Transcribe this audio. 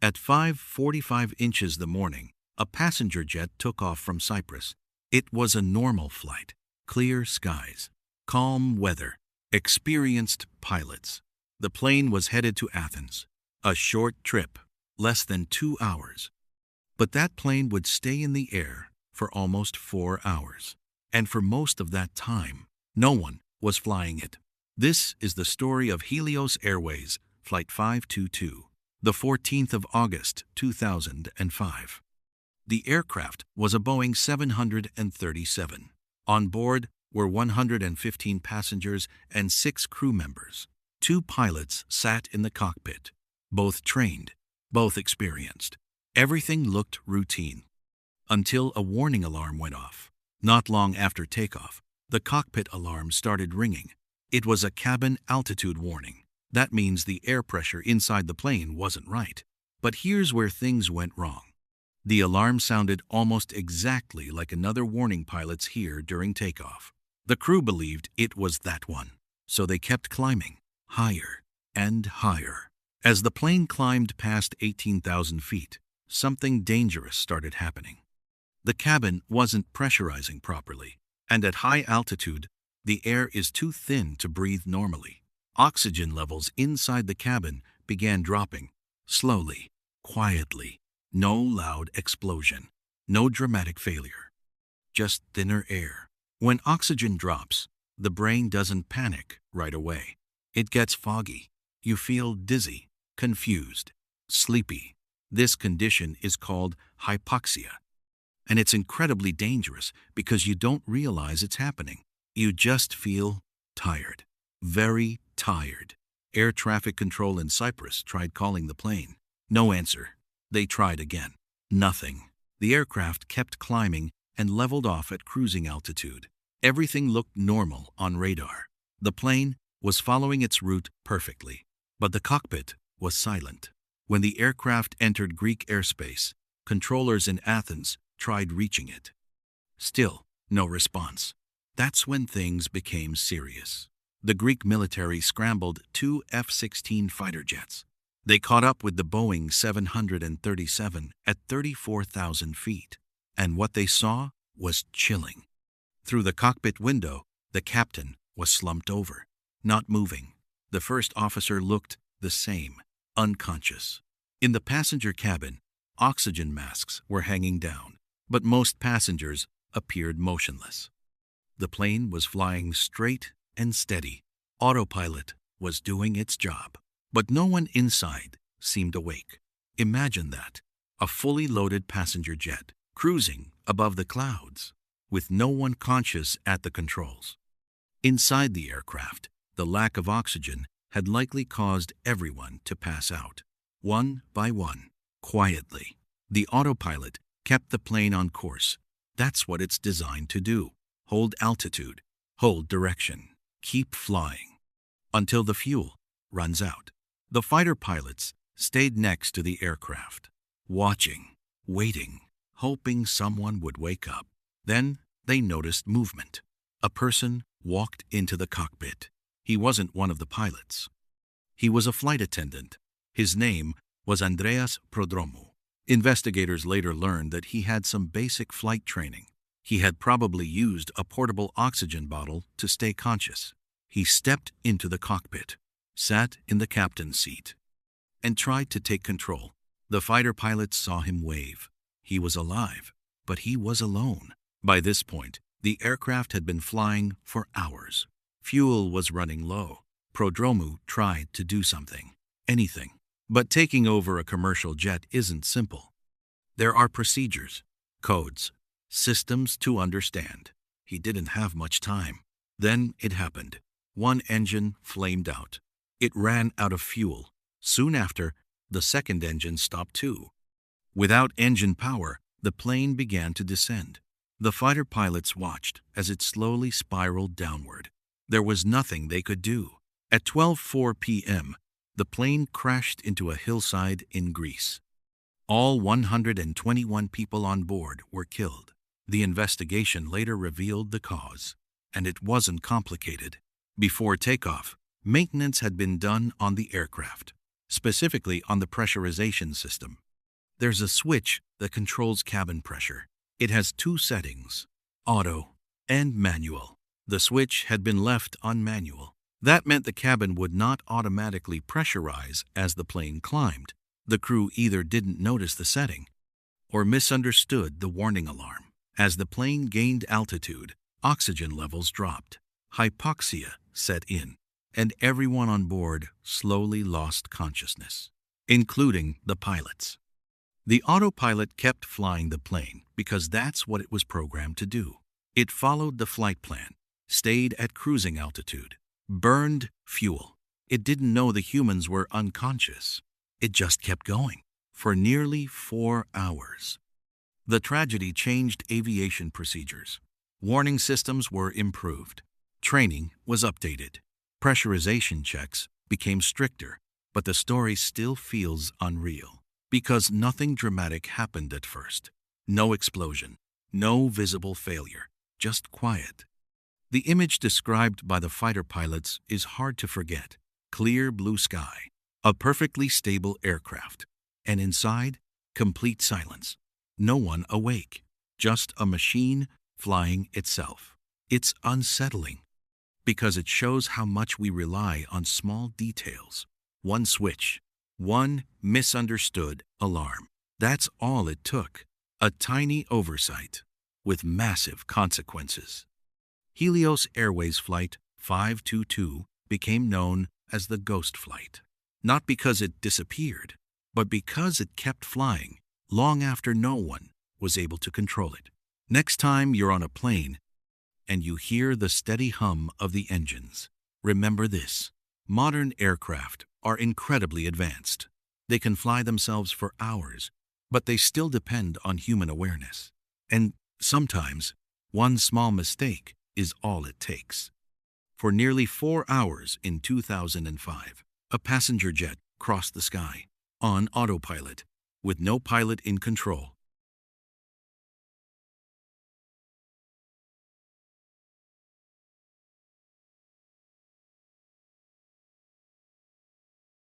At 5:45 inches the morning, a passenger jet took off from Cyprus. It was a normal flight, clear skies, calm weather, experienced pilots. The plane was headed to Athens, a short trip, less than 2 hours. But that plane would stay in the air for almost 4 hours. And for most of that time, no one was flying it. This is the story of Helios Airways Flight 522, the 14th of August, 2005. The aircraft was a Boeing 737. On board were 115 passengers and 6 crew members. 2 pilots sat in the cockpit, both trained, both experienced. Everything looked routine, until a warning alarm went off. Not long after takeoff, the cockpit alarm started ringing. It was a cabin altitude warning. That means the air pressure inside the plane wasn't right. But here's where things went wrong. The alarm sounded almost exactly like another warning pilots hear during takeoff. The crew believed it was that one, so they kept climbing, higher and higher. As the plane climbed past 18,000 feet, something dangerous started happening. The cabin wasn't pressurizing properly, and at high altitude, the air is too thin to breathe normally. Oxygen levels inside the cabin began dropping, slowly, quietly. No loud explosion, no dramatic failure, just thinner air. When oxygen drops, the brain doesn't panic right away. It gets foggy. You feel dizzy, confused, sleepy. This condition is called hypoxia. And it's incredibly dangerous because you don't realize it's happening. You just feel tired, very tired. Air traffic control in Cyprus tried calling the plane. No answer. They tried again. Nothing. The aircraft kept climbing and leveled off at cruising altitude. Everything looked normal on radar. The plane was following its route perfectly, but the cockpit was silent. When the aircraft entered Greek airspace, controllers in Athens tried reaching it. Still, no response. That's when things became serious. The Greek military scrambled 2 F-16 fighter jets. They caught up with the Boeing 737 at 34,000 feet, and what they saw was chilling. Through the cockpit window, the captain was slumped over, not moving. The first officer looked the same, unconscious. In the passenger cabin, oxygen masks were hanging down, but most passengers appeared motionless. The plane was flying straight and steady. Autopilot was doing its job. But no one inside seemed awake. Imagine that, a fully loaded passenger jet, cruising above the clouds, with no one conscious at the controls. Inside the aircraft, the lack of oxygen had likely caused everyone to pass out, one by one, quietly. The autopilot kept the plane on course. That's what it's designed to do. Hold altitude, hold direction, keep flying, until the fuel runs out. The fighter pilots stayed next to the aircraft, watching, waiting, hoping someone would wake up. Then they noticed movement. A person walked into the cockpit. He wasn't one of the pilots. He was a flight attendant. His name was Andreas Prodromou. Investigators later learned that he had some basic flight training. He had probably used a portable oxygen bottle to stay conscious. He stepped into the cockpit, sat in the captain's seat, and tried to take control. The fighter pilots saw him wave. He was alive, but he was alone. By this point, the aircraft had been flying for hours. Fuel was running low. Prodromou tried to do something, anything. But taking over a commercial jet isn't simple. There are procedures, codes, systems to understand. He didn't have much time. Then it happened. One engine flamed out. It ran out of fuel. Soon after, the second engine stopped too. Without engine power, the plane began to descend. The fighter pilots watched as it slowly spiraled downward. There was nothing they could do. At 12:04 p.m., the plane crashed into a hillside in Greece. All 121 people on board were killed. The investigation later revealed the cause, and it wasn't complicated. Before takeoff, maintenance had been done on the aircraft. specifically on the pressurization system. There's a switch that controls cabin pressure. It has two settings, auto and manual. The switch had been left on manual. That meant the cabin would not automatically pressurize as the plane climbed. The crew either didn't notice the setting or misunderstood the warning alarm. As the plane gained altitude, oxygen levels dropped. Hypoxia set in, and everyone on board slowly lost consciousness, including the pilots. The autopilot kept flying the plane because that's what it was programmed to do. It followed the flight plan, stayed at cruising altitude, burned fuel. It didn't know the humans were unconscious. It just kept going for nearly 4 hours. The tragedy changed aviation procedures. Warning systems were improved. Training was updated. Pressurization checks became stricter, but the story still feels unreal because nothing dramatic happened at first. No explosion, no visible failure, just quiet. The image described by the fighter pilots is hard to forget. Clear blue sky, a perfectly stable aircraft, and inside, complete silence. No one awake, just a machine flying itself. It's unsettling because it shows how much we rely on small details. One switch, one misunderstood alarm. That's all it took. A tiny oversight with massive consequences. Helios Airways Flight 522 became known as the ghost flight, not because it disappeared, but because it kept flying long after no one was able to control it. Next time you're on a plane and you hear the steady hum of the engines, remember this: modern aircraft are incredibly advanced. They can fly themselves for hours, but they still depend on human awareness. And sometimes, one small mistake is all it takes. For nearly 4 hours in 2005, a passenger jet crossed the sky on autopilot with no pilot in control.